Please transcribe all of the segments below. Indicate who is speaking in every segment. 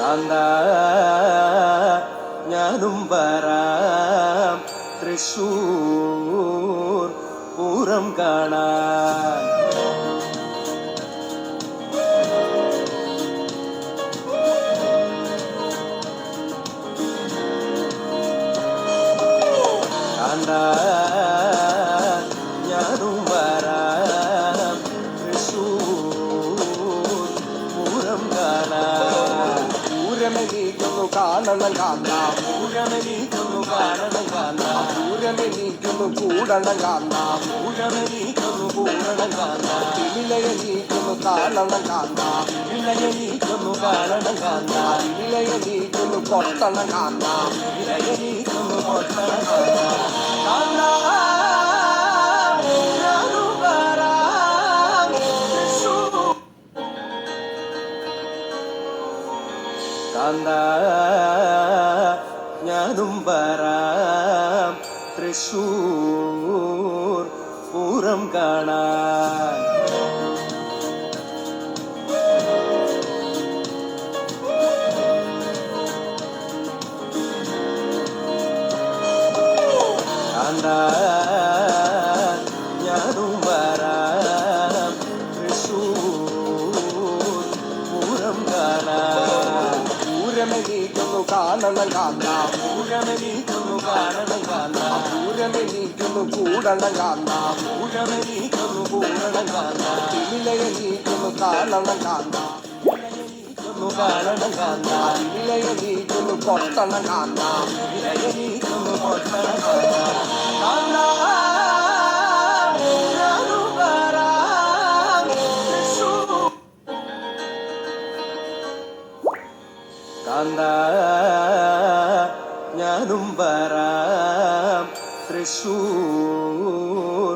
Speaker 1: കാന്ത ഞാനും വരാം തൃശൂർ പൂരം കാണാൻ. കാന്ത ഞാനും വരാം തൃശൂർ പൂരം കാണാൻ.
Speaker 2: പൂരമെണീക്കുന്നു കാണണം കാന്ത,
Speaker 1: പൂരമെണീക്കുന്നു കാണണം കാന്ത,
Speaker 2: പൂരമെണീക്കുന്നു കൂടണം കാന്ത,
Speaker 1: പൂരമെണീക്കുന്നു പൂരണം കാന്ത,
Speaker 2: തിമിലയെണീക്കുന്നു കാണണം കാന്ത,
Speaker 1: ഇളയെണീക്കുന്നു കാണണം കാന്ത,
Speaker 2: തിമിലയെണീക്കുന്നു കൊട്ടണം കാന്ത.
Speaker 1: ഇളയെണീക്കുന്നു പൊട്ടണം കാന്ത. കാന്ത ഞാനും വരാം തൃശൂർ. കാന്ത ഞാനും വരാം തൃശൂർ പൂരം കാണാൻ. കാന്ത ഞാനും വരാം തൃശൂർ പൂരം കാണാൻ.
Speaker 2: പൂരമെണീക്കുന്നു കാണണം കാന്ത,
Speaker 1: പൂരമെണീക്കുന്നു കാണണം കാന്ത,
Speaker 2: പൂരമെണീക്കുന്നു കൂടണം കാന്ത,
Speaker 1: പൂരമെണീക്കുന്നു പൂരണം കാന്ത,
Speaker 2: തിമിലയെണീക്കുന്നു കാണണം കാന്ത,
Speaker 1: ഇളയെണീക്കുന്നു കാണണം കാന്ത,
Speaker 2: തിമിലയെണീക്കുന്നു കൊട്ടണം കാന്ത.
Speaker 1: ഇളയെണീക്കുന്നു പൊട്ടണം കാന്ത. കാന്ത ഞാനും വരാം തൃശൂർ. കാന്ത ഞാനും വരാം തൃശൂർ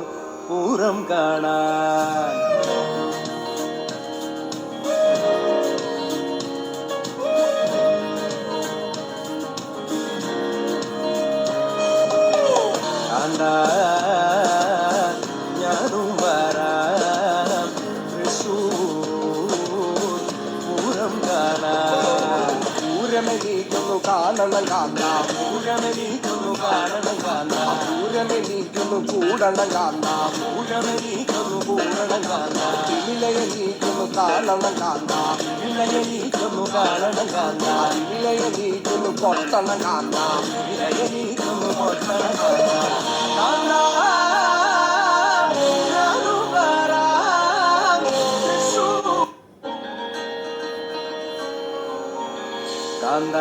Speaker 1: പൂരം കാണാൻ. കാന്ത ഞാനും വരാം തൃശൂർ പൂരം കാണാൻ.
Speaker 2: പൂരമെണീക്കുന്നു കാണണം കാന്ത,
Speaker 1: പൂരമെണീക്കുന്നു കാണണം കാന്ത,
Speaker 2: പൂരമെണീക്കുന്നു കൂടണം കാന്ത,
Speaker 1: പൂരമെണീക്കുന്നു പൂരണം കാന്ത,
Speaker 2: തിമിലയെണീക്കുന്നു കാണണം കാന്ത,
Speaker 1: ഇളയെണീക്കുന്നു കാണണം കാന്ത,
Speaker 2: തിമിലയെണീക്കുന്നു കൊട്ടണം കാന്ത.
Speaker 1: ഇളയെണീക്കുന്നു പൊട്ടണം കാന്ത. കാന്ത ഞാനും വരാം തൃശൂർ. കാന്ത